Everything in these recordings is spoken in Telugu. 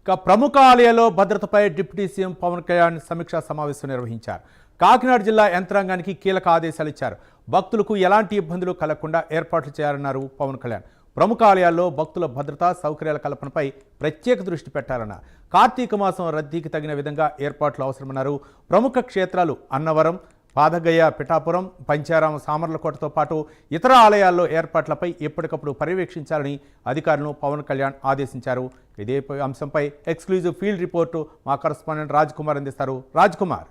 ఇక ప్రముఖ ఆలయాల్లో భద్రతపై డిప్యూటీ సీఎం పవన్ కళ్యాణ్ సమీక్షా సమావేశం నిర్వహించారు. కాకినాడ జిల్లా యంత్రాంగానికి కీలక ఆదేశాలు ఇచ్చారు. భక్తులకు ఎలాంటి ఇబ్బందులు కలగకుండా ఏర్పాట్లు చేయాలన్నారు పవన్ కళ్యాణ్. ప్రముఖ ఆలయాల్లో భక్తుల భద్రతా సౌకర్యాల కల్పనపై ప్రత్యేక దృష్టి పెట్టాలన్నారు. కార్తీక మాసం రద్దీకి తగిన విధంగా ఏర్పాట్లు అవసరమన్నారు. ప్రముఖ క్షేత్రాలు అన్నవరం, పాదగయ, పిఠాపురం, పంచారామ, సామర్లకోటతో పాటు ఇతర ఆలయాల్లో ఏర్పాట్లపై ఎప్పటికప్పుడు పర్యవేక్షించాలని అధికారులను పవన్ కళ్యాణ్ ఆదేశించారు. ఇదే అంశంపై ఎక్స్క్లూజివ్ ఫీల్డ్ రిపోర్టు మా కరెస్పాండెంట్ రాజ్ కుమార్ అందిస్తారు. రాజ్ కుమార్.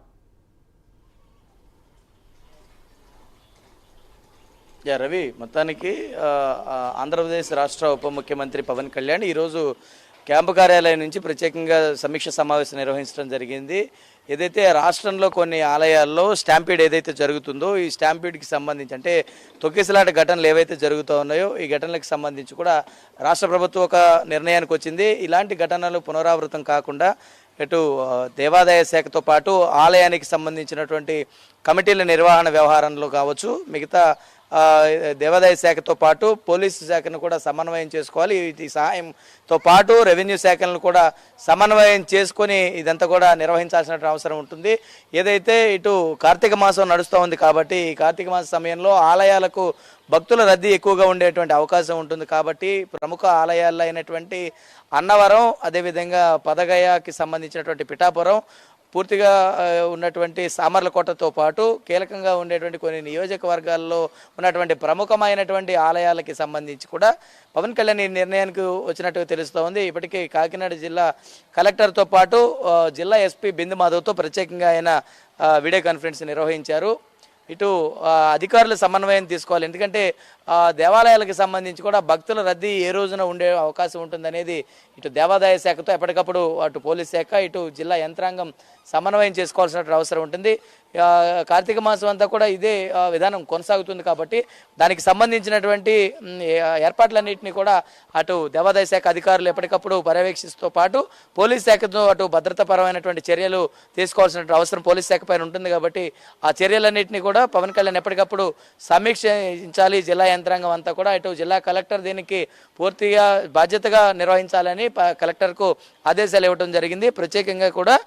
రవి, మొత్తానికి ఆంధ్రప్రదేశ్ రాష్ట్ర ఉప ముఖ్యమంత్రి పవన్ కళ్యాణ్ ఈరోజు క్యాంపు కార్యాలయం నుంచి ప్రత్యేకంగా సమీక్ష సమావేశం నిర్వహించడం జరిగింది. ఏదైతే రాష్ట్రంలో కొన్ని ఆలయాల్లో స్టాంపీడ్ ఏదైతే జరుగుతుందో ఈ స్టాంపీడ్కి సంబంధించి అంటే తొక్కిసలాట ఘటనలు ఏవైతే జరుగుతూ ఉన్నాయో ఈ ఘటనలకు సంబంధించి కూడా రాష్ట్ర ప్రభుత్వం ఒక నిర్ణయానికి వచ్చింది. ఇలాంటి ఘటనలు పునరావృతం కాకుండా ఇటు దేవాదాయ శాఖతో పాటు ఆలయానికి సంబంధించినటువంటి కమిటీల నిర్వహణ వ్యవహారంలో కావచ్చు, మిగతా దేవాదాయ శాఖతో పాటు పోలీసు శాఖను కూడా సమన్వయం చేసుకోవాలి. ఈ సహాయంతో పాటు రెవెన్యూ శాఖలను కూడా సమన్వయం చేసుకొని ఇదంతా కూడా నిర్వహించాల్సిన అవసరం ఉంటుంది. ఏదైతే ఇటు కార్తీక మాసం నడుస్తూ ఉంది కాబట్టి ఈ కార్తీక మాస సమయంలో ఆలయాలకు భక్తుల రద్దీ ఎక్కువగా ఉండేటువంటి అవకాశం ఉంటుంది. కాబట్టి ప్రముఖ ఆలయాల్లో అయినటువంటి అన్నవరం, అదేవిధంగా పదగయకి సంబంధించినటువంటి పిఠాపురం, పూర్తిగా ఉన్నటువంటి సామర్లకోటతో పాటు కీలకంగా ఉండేటువంటి కొన్ని నియోజకవర్గాల్లో ఉన్నటువంటి ప్రముఖమైనటువంటి ఆలయాలకి సంబంధించి కూడా పవన్ కళ్యాణ్ ఈ నిర్ణయానికి వచ్చినట్టుగా తెలుస్తూ ఉంది. ఇప్పటికే కాకినాడ జిల్లా కలెక్టర్తో పాటు జిల్లా ఎస్పీ బిందు మాధవ్తో ప్రత్యేకంగా ఆయన వీడియో కాన్ఫరెన్స్ నిర్వహించారు. ఇటు అధికారులు సమన్వయం తీసుకోవాలి. ఎందుకంటే దేవాలయాలకు సంబంధించి కూడా భక్తుల రద్దీ ఏ రోజున ఉండే అవకాశం ఉంటుందనేది ఇటు దేవాదాయ శాఖతో ఎప్పటికప్పుడు అటు పోలీస్ శాఖ, ఇటు జిల్లా యంత్రాంగం సమన్వయం చేసుకోవాల్సిన అవసరం ఉంటుంది. కార్తీక మాసం అంతా కూడా ఇదే విధానం కొనసాగుతుంది కాబట్టి దానికి సంబంధించినటువంటి ఏర్పాట్లన్నింటినీ కూడా అటు దేవాదాయ శాఖ అధికారులు ఎప్పటికప్పుడు పర్యవేక్షిస్తూ పాటు పోలీస్ శాఖతో అటు భద్రతాపరమైనటువంటి చర్యలు తీసుకోవాల్సిన అవసరం పోలీస్ శాఖ పైన ఉంటుంది. కాబట్టి ఆ చర్యలన్నింటినీ కూడా పవన్ కళ్యాణ్ ఎప్పటికప్పుడు సమీక్షించాలి. జిల్లా యంత్రాంగం అంతా కూడా ఇటు జిల్లా కలెక్టర్ దీనికి పూర్తిగా బాధ్యతగా నిర్వహించాలని కలెక్టర్కు ఆదేశాలు ఇవ్వడం జరిగింది. ప్రత్యేకంగా కూడా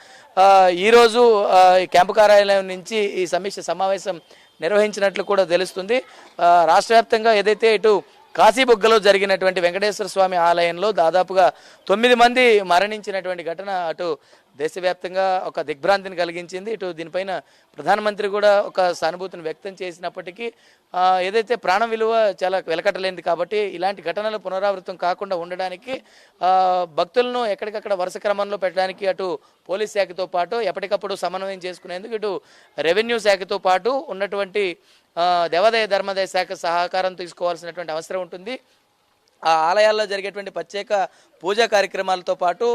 ఈరోజు క్యాంపు కార్యాలయం నుంచి ఈ సమీక్ష సమావేశం నిర్వహించినట్లు కూడా తెలుస్తుంది. రాష్ట్ర వ్యాప్తంగా ఏదైతే ఇటు కాశీబుగ్గలో జరిగినటువంటి వెంకటేశ్వర స్వామి ఆలయంలో దాదాపుగా 9 మంది మరణించినటువంటి ఘటన అటు దేశవ్యాప్తంగా ఒక దిగ్భ్రాంతిని కలిగించింది. ఇటు దీనిపైన ప్రధానమంత్రి కూడా ఒక సానుభూతిని వ్యక్తం చేసినప్పటికీ ఏదైతే ప్రాణం విలువ చాలా వెలకట్టలేనిది కాబట్టి ఇలాంటి ఘటనలు పునరావృతం కాకుండా ఉండడానికి భక్తులను ఎక్కడికక్కడ వరుస క్రమంలో పెట్టడానికి అటు పోలీస్ శాఖతో పాటు ఎప్పటికప్పుడు సమన్వయం చేసుకునేందుకు ఇటు రెవెన్యూ శాఖతో పాటు ఉన్నటువంటి దేవాదాయ ధర్మాదాయ శాఖ సహకారం తీసుకోవాల్సినటువంటి అవసరం ఉంటుంది. ఆ ఆలయాల్లో జరిగేటువంటి ప్రత్యేక పూజా కార్యక్రమాలతో పాటు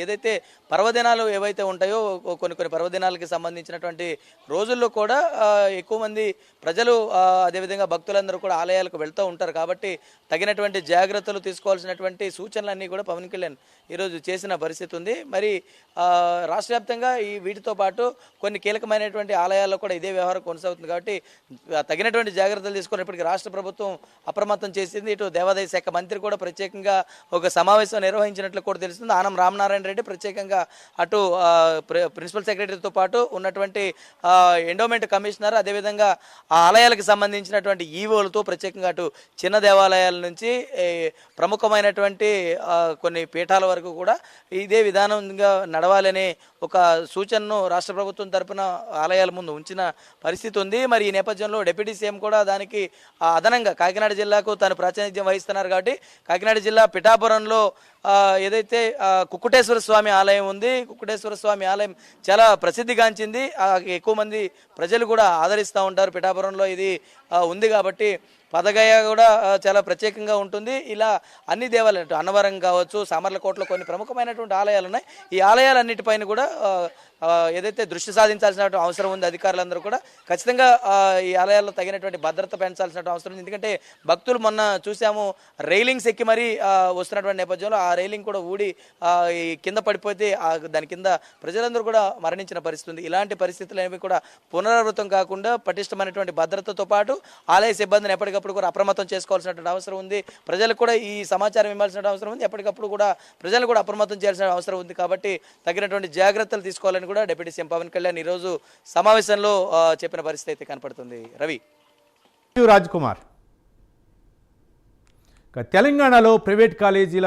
ఏదైతే పర్వదినాలు ఏవైతే ఉంటాయో కొన్ని పర్వదినాలకి సంబంధించినటువంటి రోజుల్లో కూడా ఎక్కువ మంది ప్రజలు అదేవిధంగా భక్తులందరూ కూడా ఆలయాలకు వెళ్తూ ఉంటారు. కాబట్టి తగినటువంటి జాగ్రత్తలు తీసుకోవాల్సినటువంటి సూచనలన్నీ కూడా పవన్ కళ్యాణ్ ఈరోజు చేసిన పరిస్థితి ఉంది. మరి రాష్ట్ర వ్యాప్తంగా ఈ వీటితో పాటు కొన్ని కీలకమైనటువంటి ఆలయాల్లో కూడా ఇదే వ్యవహారం కొనసాగుతుంది. కాబట్టి తగినటువంటి జాగ్రత్తలు తీసుకొని ఇప్పటికీ రాష్ట్ర ప్రభుత్వం అప్రమత్తం చేసింది. ఇటు దేవాదాయ శాఖ మంత్రి కూడా ప్రత్యేకంగా ఒక సమావేశం నిర్వహించినట్లు కూడా తెలుస్తుంది. ఆనం రామనారాయణ రెడ్డి ప్రత్యేకంగా అటు ప్రిన్సిపల్ సెక్రటరీతో పాటు ఉన్నటువంటి ఎండోమెంట్ కమిషనర్, అదేవిధంగా ఆ ఆలయాలకు సంబంధించినటువంటి ఈవోలతో ప్రత్యేకంగా అటు చిన్న దేవాలయాల నుంచి ప్రముఖమైనటువంటి కొన్ని పీఠాల వరకు కూడా ఇదే విధానంగా నడవాలనే ఒక సూచనను రాష్ట్ర ప్రభుత్వం తరపున ఆలయాల ముందు ఉంచిన పరిస్థితి ఉంది. మరి ఈ నేపథ్యంలో డిప్యూటీ సీఎం కూడా దానికి అదనంగా కాకినాడ జిల్లాకు తాను ప్రాతినిధ్యం వహిస్తున్నారు కాబట్టి కాకినాడ జిల్లా పిఠాపురంలో ఏదైతే కుక్కుటేశ్వర స్వామి ఆలయం ఉంది, కుక్కుటేశ్వర స్వామి ఆలయం చాలా ప్రసిద్ధిగాంచింది. ఎక్కువ మంది ప్రజలు కూడా ఆదరిస్తూ ఉంటారు. పిఠాపురంలో ఇది ఉంది కాబట్టి పదగయ కూడా చాలా ప్రత్యేకంగా ఉంటుంది. ఇలా అన్ని దేవాలయాలు అన్నవరం కావచ్చు, సామర్లకోటలో కొన్ని ప్రముఖమైనటువంటి ఆలయాలు ఉన్నాయి. ఈ ఆలయాలన్నిటిపైన కూడా ఏదైతే దృష్టి సాధించాల్సిన అవసరం ఉంది అధికారులందరూ కూడా ఖచ్చితంగా ఈ ఆలయాల్లో తగినటువంటి భద్రత పెంచాల్సిన అవసరం ఉంది. ఎందుకంటే భక్తులు మొన్న చూసాము రైలింగ్స్ ఎక్కి మరీ వస్తున్నటువంటి నేపథ్యంలో ఆ రైలింగ్ కూడా ఊడి ఈ కింద పడిపోతే దాని కింద ప్రజలందరూ కూడా మరణించిన పరిస్థితి ఉంది. ఇలాంటి పరిస్థితులు ఏమి కూడా పునరావృతం కాకుండా పటిష్టమైనటువంటి భద్రతతో పాటు ఆలయ సిబ్బందిని ఎప్పటికప్పుడు ఎప్పటికప్పుడు కూడా అప్రమత్తం చేసుకోవాల్సిన అవసరం ఉంది. ప్రజలకు కూడా ఈ సమాచారం ఇవ్వాల్సిన అవసరం ఉంది. ఎప్పటికప్పుడు కూడా ప్రజలు కూడా అప్రమత్తం చేయాల్సిన అవసరం ఉంది. కాబట్టి తగినటువంటి జాగ్రత్తలు తీసుకోవాలని కూడా డిప్యూటీ సీఎం పవన్ కళ్యాణ్ ఈరోజు సమావేశంలో చెప్పిన పరిస్థితి అయితే కనపడుతుంది. రవి. రాజ్ కుమార్. తెలంగాణలో ప్రైవేట్ కాలేజీల